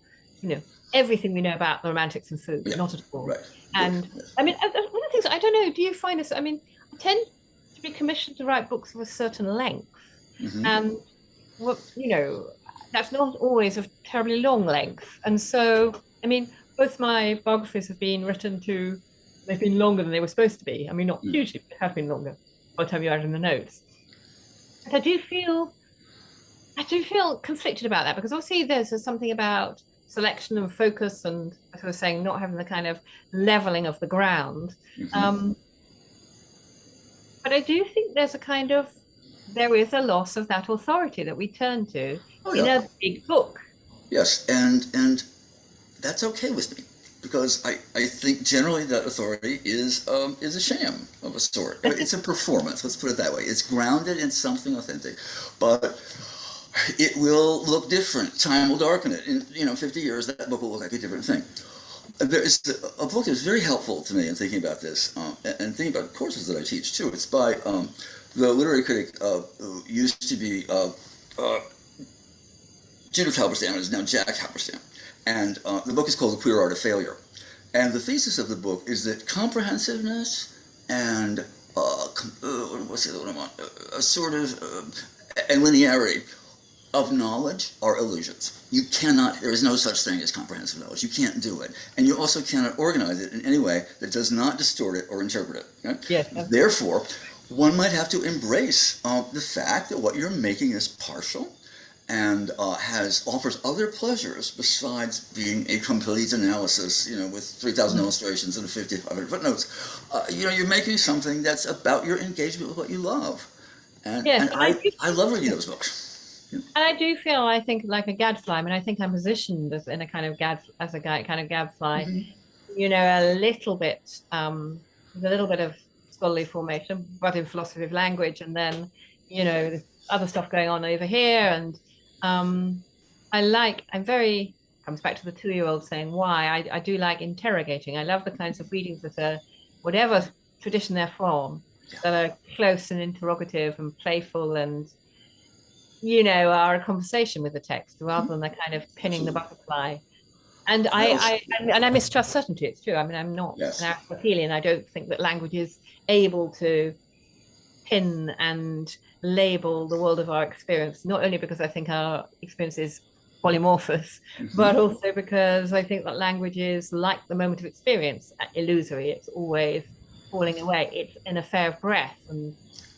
everything we know about the Romantics and food, not at all. Right. And I mean, one of the things, I don't know, do you find this? I mean, I tend to be commissioned to write books of a certain length. And, that's not always of terribly long length. And so, I mean, both my biographies have been they've been longer than they were supposed to be. I mean, not hugely, but have been longer by the time you add in the notes. And I do feel conflicted about that, because obviously there's something about selection and focus, and as I was saying, not having the kind of leveling of the ground. But I do think there is a loss of that authority that we turn to in a big book. Yes, and that's okay with me. because I think generally that authority is a sham of a sort. It's a performance, let's put it that way. It's grounded in something authentic, but it will look different. Time will darken it. In 50 years, that book will look like a different thing. There is a book that's very helpful to me in thinking about this, and thinking about courses that I teach too. It's by the literary critic who used to be Judith Halberstam, is now Jack Halberstam. And the book is called The Queer Art of Failure. And the thesis of the book is that comprehensiveness and what's the other one I want? A sort of and linearity of knowledge are illusions. You cannot, there is no such thing as comprehensive knowledge. You can't do it. And you also cannot organize it in any way that does not distort it or interpret it. Right? Yes. Therefore, one might have to embrace the fact that what you're making is partial and offers other pleasures besides being a complete analysis, with 3,000 illustrations and 500 footnotes. You're making something that's about your engagement with what you love. And I love reading those books. And I do feel, I think, like a gadfly. I mean, I think I'm positioned as in a kind of gadfly. Mm-hmm. A little bit, with a little bit of scholarly formation, but in philosophy of language, and then, there's other stuff going on over here. And comes back to the 2-year-old saying why. I do like interrogating. I love the kinds of readings that are, whatever tradition they're from, that are close and interrogative and playful and, are a conversation with the text rather than the kind of pinning the butterfly. And I mistrust certainty. It's true. I mean, I'm not an Aristotelian. I don't think that language is able to pin and label the world of our experience, not only because I think our experience is polymorphous, but also because I think that language is like the moment of experience, illusory. It's always falling away. It's an affair of breath. And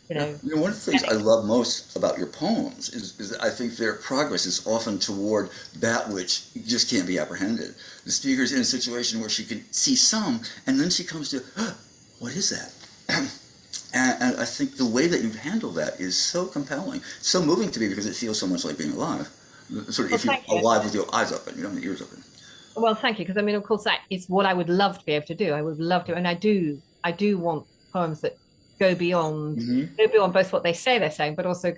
one of the things I love most about your poems is that I think their progress is often toward that which just can't be apprehended. The speaker's in a situation where she can see some, and then she comes to, what is that? And I think the way that you handle that is so compelling, so moving to me, because it feels so much like being alive. Sort of, if you're alive with your eyes open, the ears open. Well, thank you, because I mean, of course, that is what I would love to be able to do. I would love to, and I do want poems that go beyond both what they say they're saying, but also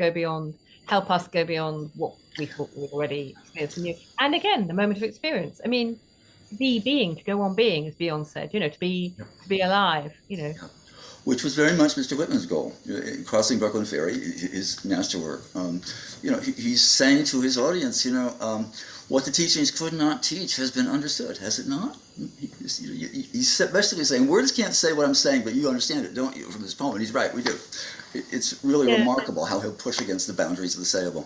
help us go beyond what we thought we already experienced and knew. And again, the moment of experience. I mean, to go on being, as Beyond said, to be alive, Which was very much Mr. Whitman's goal. Crossing Brooklyn Ferry, his masterwork. He's saying to his audience, what the teachings could not teach has been understood, has it not? He's basically saying, words can't say what I'm saying, but you understand it, don't you, from this poem? And he's right, we do. It's really remarkable how he'll push against the boundaries of the sayable.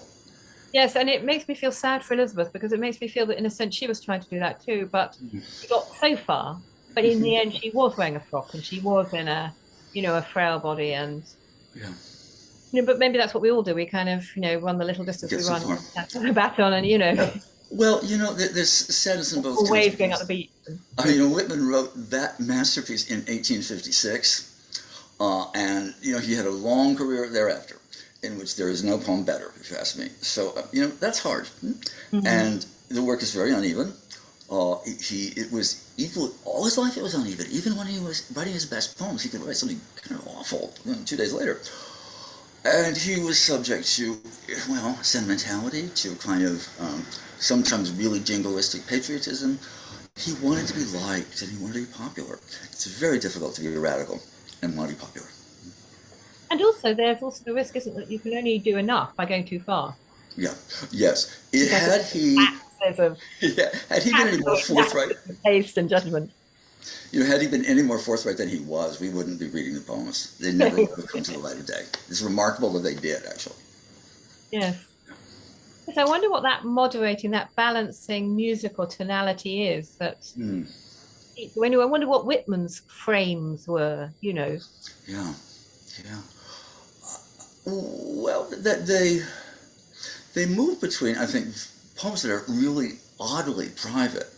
Yes, and it makes me feel sad for Elizabeth, because it makes me feel that in a sense she was trying to do that too, but she got so far, but in the end she was wearing a frock and she was in a frail body, and but maybe that's what we all do. We kind of run the little distance we run, a baton, and Well, there's sadness in both. Waves going up the beach. Whitman wrote that masterpiece in 1856, and he had a long career thereafter, in which there is no poem better, if you ask me. So that's hard, and the work is very uneven. It was equal all his life. It was uneven. Even when he was writing his best poems, he could write something kind of awful 2 days later. And he was subject to, sentimentality, to kind of sometimes really jingoistic patriotism. He wanted to be liked and he wanted to be popular. It's very difficult to be a radical and want to be popular. And also, there's also the risk, isn't it, that you can only do enough by going too far. Yeah. Yes. Had he been any more forthright, taste and judgment. Had he been any more forthright than he was, we wouldn't be reading the poems. They never would have come to the light of day. It's remarkable that they did, actually. Yes. So I wonder what that moderating, that balancing musical tonality is. That I wonder what Whitman's frames were. Yeah. Well, that they move between, I think, poems that are really oddly private.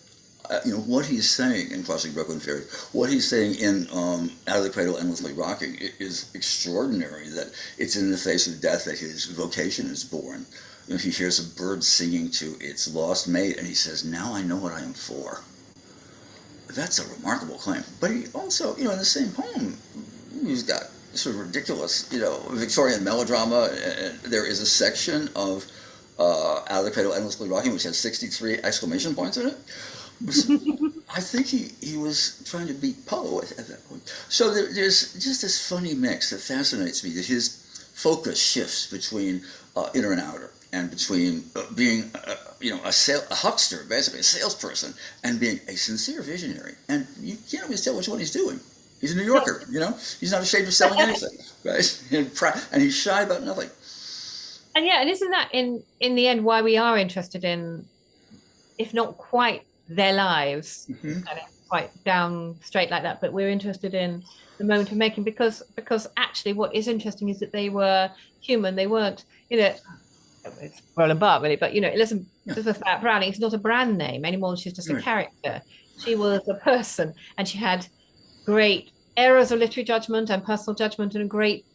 What he's saying in Crossing Brooklyn Ferry, what he's saying in Out of the Cradle, Endlessly Rocking, is extraordinary. That it's in the face of death that his vocation is born. He hears a bird singing to its lost mate, and he says, "Now I know what I am for." that's a remarkable claim. But he also, in the same poem, he's got sort of ridiculous, Victorian melodrama. There is a section of Out of the Cradle Endlessly Rocking, which has 63 exclamation points in it. I think he was trying to beat Poe at that point. So there's just this funny mix that fascinates me, that his focus shifts between inner and outer, and between being a huckster, basically a salesperson, and being a sincere visionary. And you can't always tell which one he's doing. He's a New Yorker, He's not ashamed of selling anything, right? And he's shy about nothing. And isn't that in the end why we are interested in, if not quite their lives, kind of quite down straight like that, but we're interested in the moment of making, because actually what is interesting is that they were human. They weren't, it's Roland Barthes really, but Elizabeth Browning is not a brand name anymore. She's just a character. She was a person, and she had great errors of literary judgment and personal judgment, and great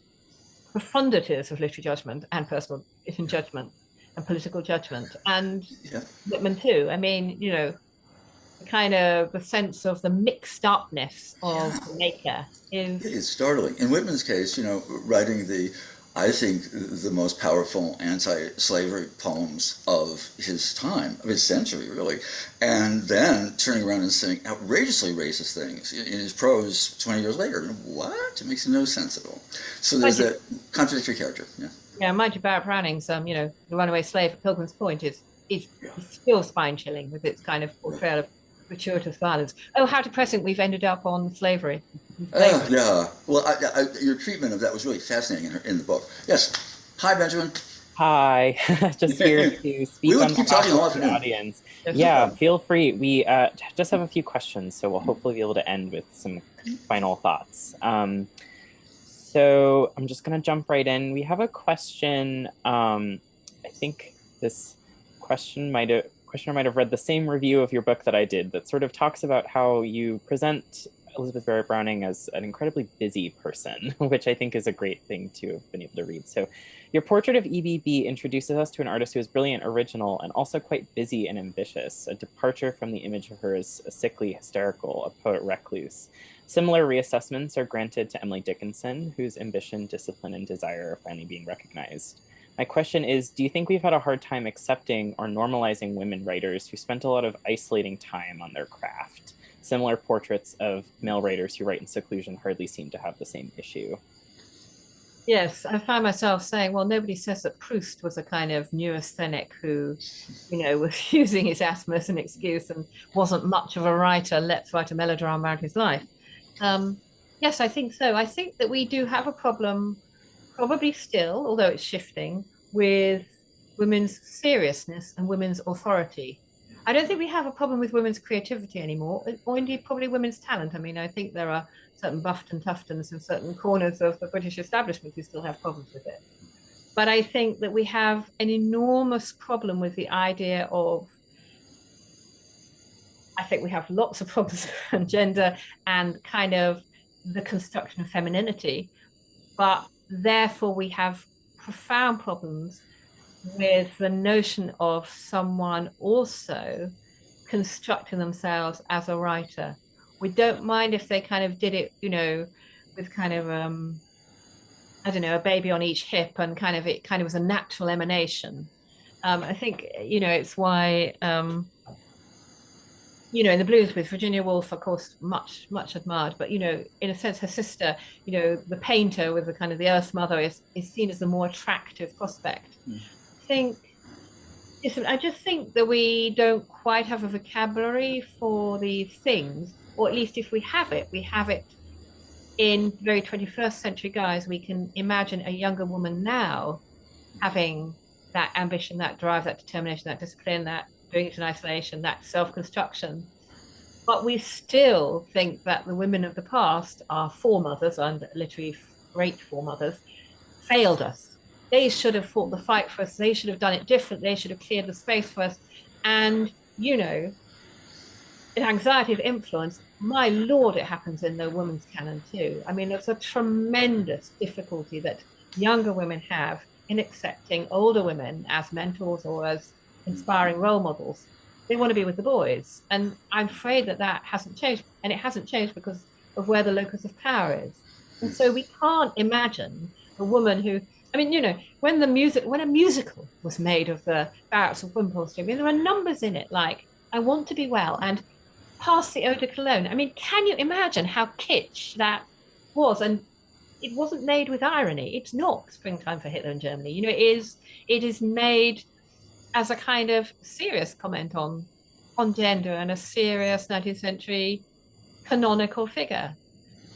profundities of literary judgment and personal judgment and political judgment, and Whitman too. I mean, kind of the sense of the mixed upness of the maker is startling. In Whitman's case, writing I think the most powerful anti-slavery poems of his time, of his century, really, and then turning around and saying outrageously racist things in his prose 20 years later. What? It makes no sense at all. So there's that contradictory character. Yeah, mind you, Barrett Browning's, The Runaway Slave at Pilgrim's Point is still spine-chilling with its kind of portrayal of gratuitous violence. Oh, how depressing we've ended up on slavery. Yeah. Well, your treatment of that was really fascinating in the book. Yes. Hi, Benjamin. Hi. Just here to speak on behalf of the audience. Yeah, feel free. We just have a few questions, so we'll hopefully be able to end with some final thoughts. So I'm just going to jump right in. We have a question. I think this questioner might have read the same review of your book that I did, that sort of talks about how you present Elizabeth Barrett Browning as an incredibly busy person, which I think is a great thing to have been able to read. So your portrait of EBB introduces us to an artist who is brilliant, original, and also quite busy and ambitious, a departure from the image of her as a sickly, hysterical, a poet recluse. Similar reassessments are granted to Emily Dickinson, whose ambition, discipline, and desire are finally being recognized. My question is, do you think we've had a hard time accepting or normalizing women writers who spent a lot of isolating time on their craft? Similar portraits of male writers who write in seclusion hardly seem to have the same issue. Yes, I find myself saying, well, nobody says that Proust was a kind of neurasthenic who, was using his asthma as an excuse and wasn't much of a writer. Let's write a melodrama about his life. Yes, I think so. I think that we do have a problem, probably still, although it's shifting, with women's seriousness and women's authority. I don't think we have a problem with women's creativity anymore, or indeed probably women's talent. I mean, I think there are certain Bufton Tuftons in certain corners of the British establishment who still have problems with it. But I think that we have an enormous problem with the idea of, I think we have lots of problems around gender and kind of the construction of femininity, but therefore we have profound problems with the notion of someone also constructing themselves as a writer. We don't mind if they kind of did it, with kind of, I don't know, a baby on each hip, and it kind of was a natural emanation. I think, it's why, in the blues with Virginia Woolf, of course, much, much admired, but, in a sense, her sister, the painter with the kind of the Earth Mother is seen as the more attractive prospect. I just think that we don't quite have a vocabulary for these things, or at least if we have it in very 21st century guise. We can imagine a younger woman now having that ambition, that drive, that determination, that discipline, that doing it in isolation, that self-construction. But we still think that the women of the past, our foremothers, and literally great foremothers, failed us. They should have fought the fight for us. They should have done it different. They should have cleared the space for us. And, an anxiety of influence, my Lord, it happens in the women's canon too. I mean, it's a tremendous difficulty that younger women have in accepting older women as mentors or as inspiring role models. they want to be with the boys. And I'm afraid that that hasn't changed. And it hasn't changed because of where the locus of power is. And so we can't imagine a woman who, I mean, when a musical was made of the Barretts of Wimpole, I mean, there are numbers in it like "I Want to Be Well" and "Pass the Eau de Cologne." I mean, can you imagine how kitsch that was? And it wasn't made with irony. It's not Springtime for Hitler in Germany. It is made as a kind of serious comment on gender and a serious 19th century canonical figure.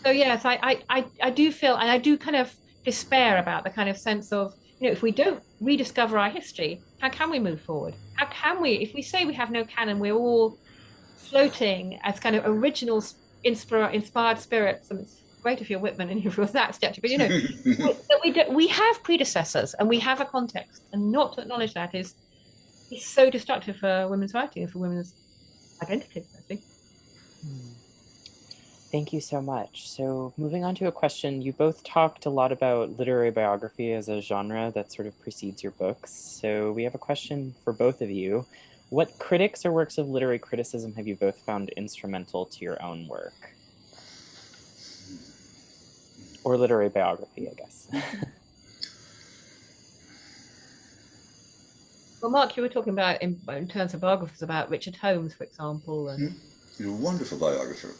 So yes, I do feel, and I do kind of despair about the kind of sense of, if we don't rediscover our history, how can we move forward? How can we, if we say we have no canon, we're all floating as kind of original inspired spirits, and it's great if you're Whitman and if you're that statue, but we have predecessors and we have a context, and not to acknowledge that is so destructive for women's writing and for women's identities, I think. Thank you so much. So moving on to a question, you both talked a lot about literary biography as a genre that sort of precedes your books. So we have a question for both of you. What critics or works of literary criticism have you both found instrumental to your own work? Or literary biography, I guess. Well, Mark, you were talking about in terms of biographers about Richard Holmes, for example, and You're a wonderful biographer.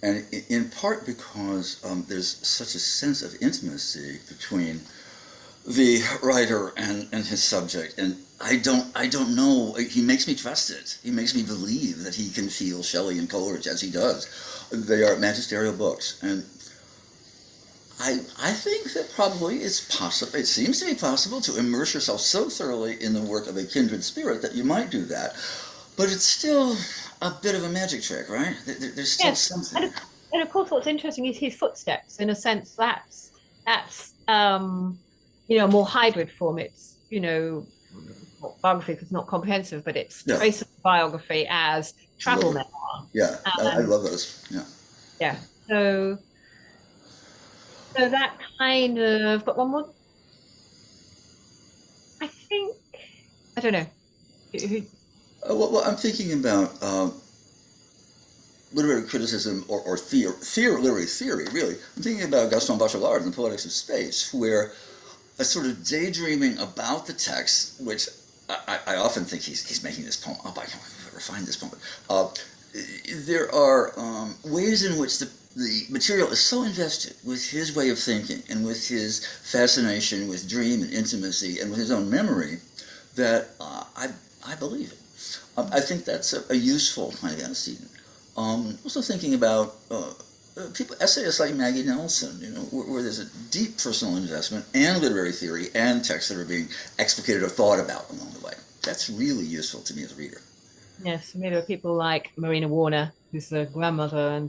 And in part because there's such a sense of intimacy between the writer and his subject, and I don't know. He makes me trust it. He makes me believe that he can feel Shelley and Coleridge as he does. They are magisterial books, and I think that probably it's possible. It seems to be possible to immerse yourself so thoroughly in the work of a kindred spirit that you might do that, but it's still a bit of a magic trick, right? There's still something. And of course, what's interesting is his footsteps. In a sense, that's a more hybrid form. It's biography is not comprehensive, but it's traces of biography as travel memoir. Yeah, I love those. Yeah. Yeah. So that kind of. But one more. I think I don't know. Well, I'm thinking about literary criticism or literary theory, really. I'm thinking about Gaston Bachelard in The Poetics of Space, where a sort of daydreaming about the text, which I often think he's making this poem up. I can't refine this poem. There are ways in which the material is so invested with his way of thinking and with his fascination with dream and intimacy and with his own memory that I believe it. I think that's a useful kind of antecedent. Also thinking about essayists like Maggie Nelson, where there's a deep personal investment and literary theory and texts that are being explicated or thought about along the way. That's really useful to me as a reader. Yes, I mean, there are people like Marina Warner, who's the grandmother,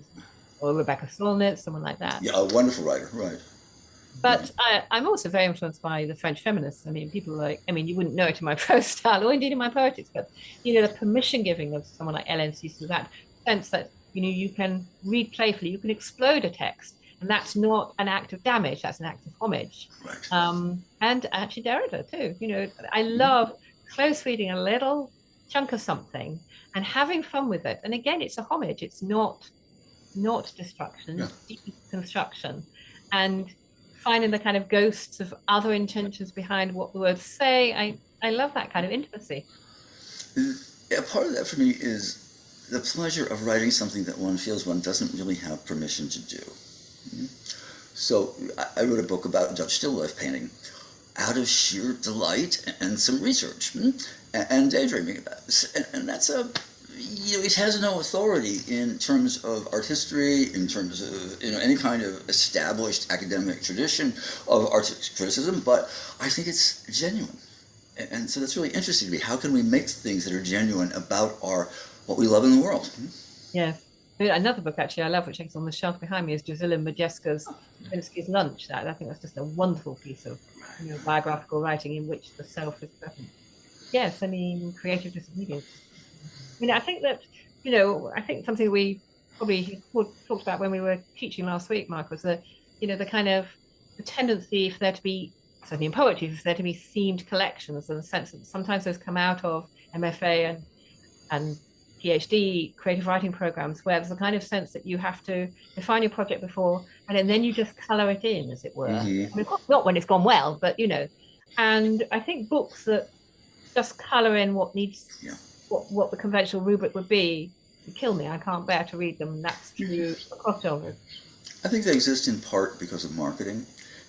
or Rebecca Solnit, someone like that. Yeah, a wonderful writer, right. But I'm also very influenced by the French feminists. I mean, people you wouldn't know it in my prose style or indeed in my poetics, but, the permission giving of someone like Hélène Cixous, that sense that, you can read playfully, you can explode a text, and that's not an act of damage, that's an act of homage. Right. And actually Derrida too. I love close reading a little chunk of something and having fun with it. And again, it's a homage. It's not destruction, it's deconstruction. And finding the kind of ghosts of other intentions behind what the words say. I love that kind of intimacy. Yeah, part of that for me is the pleasure of writing something that one feels one doesn't really have permission to do. So I wrote a book about Dutch still life painting out of sheer delight and some research and daydreaming about it. And that's it has no authority in terms of art history, in terms of any kind of established academic tradition of art criticism, but I think it's genuine. And so that's really interesting to me. How can we make things that are genuine about what we love in the world? Yeah. Another book actually I love, which is on the shelf behind me, is Drusilla Majeska's Pinsky's Lunch. That I think that's just a wonderful piece of biographical writing in which the self is present. Yes, I mean, creative disobedience. I think that, I think something we probably talked about when we were teaching last week, Mark, was the kind of the tendency for there to be, certainly in poetry, for there to be themed collections, in the sense that sometimes those come out of MFA and and PhD creative writing programs, where there's a kind of sense that you have to define your project before, and then you just color it in, as it were. I mean, of course, not when it's gone well, but and I think books that just color in what needs, what the conventional rubric would be, kill me. I can't bear to read them. That's true across genres. I think they exist in part because of marketing.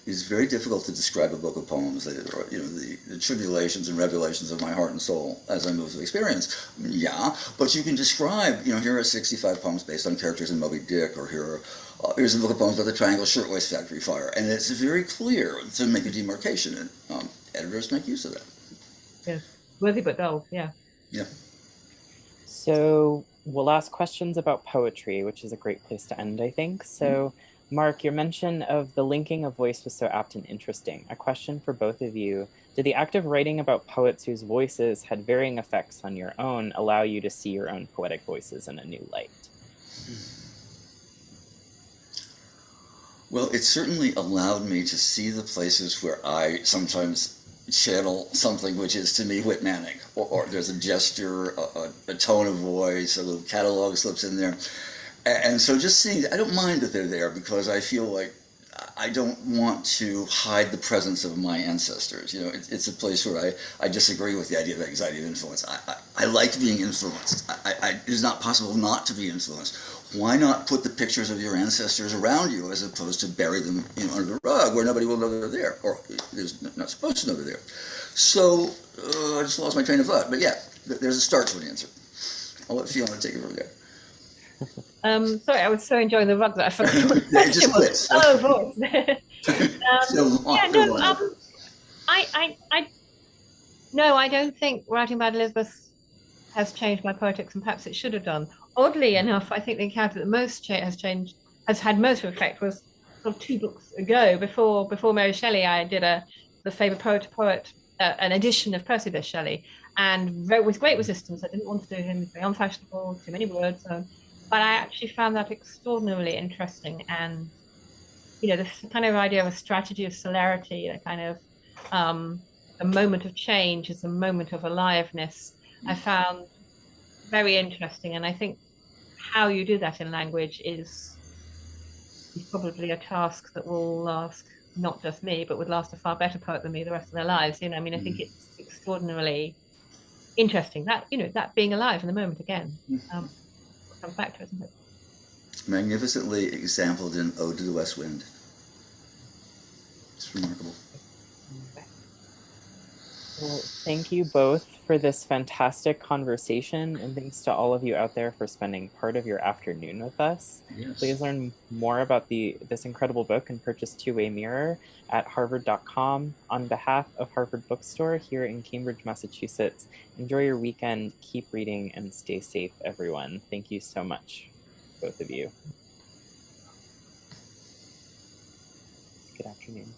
It's very difficult to describe a book of poems that are, the tribulations and revelations of my heart and soul as I move through experience. Yeah, but you can describe, here are 65 poems based on characters in Moby Dick, or here's a book of poems about the Triangle Shirtwaist Factory fire, and it's very clear to make a demarcation, and editors make use of that. Yeah, worthy but dull. Yeah. Yeah. So we'll ask questions about poetry, which is a great place to end, I think. So, Mark, your mention of the linking of voice was so apt and interesting. A question for both of you. Did the act of writing about poets whose voices had varying effects on your own allow you to see your own poetic voices in a new light? Well, it certainly allowed me to see the places where I sometimes channel something which is to me Whitmanic, or there's a gesture, a tone of voice, a little catalog slips in there. And so just seeing, I don't mind that they're there, because I feel like I don't want to hide the presence of my ancestors. It's a place where I disagree with the idea of anxiety of influence. I like being influenced. It is not possible not to be influenced. Why not put the pictures of your ancestors around you as opposed to bury them under the rug where nobody will know they're there, or is not supposed to know they're there? So I just lost my train of thought. But yeah, there's a start to an answer. I'll let Fiona take it from there. Sorry, I was so enjoying the rug that I forgot. It just quits. Oh, voice. No, I don't think writing about Elizabeth has changed my poetics, and perhaps it should have done. Oddly enough, I think the encounter that has had most effect was sort of 2 books ago. Before Mary Shelley, I did the favorite poet to poet, an edition of Percy bysshe Shelley, and wrote with great resistance. I didn't want to do him very unfashionable, too many words. But I actually found that extraordinarily interesting, and this kind of idea of a strategy of celerity, a kind of a moment of change is a moment of aliveness, I found very interesting. And I think how you do that in language is probably a task that will last not just me, but would last a far better poet than me the rest of their lives. I think it's extraordinarily interesting that that being alive in the moment again. Comes back to it, isn't it? Magnificently exampled in Ode to the West Wind. It's remarkable. Well, thank you both for this fantastic conversation, and thanks to all of you out there for spending part of your afternoon with us. Yes. Please learn more about this incredible book and purchase Two-Way Mirror at harvard.com. On behalf of Harvard Bookstore here in Cambridge, Massachusetts, enjoy your weekend, keep reading, and stay safe, everyone. Thank you so much, both of you. Good afternoon.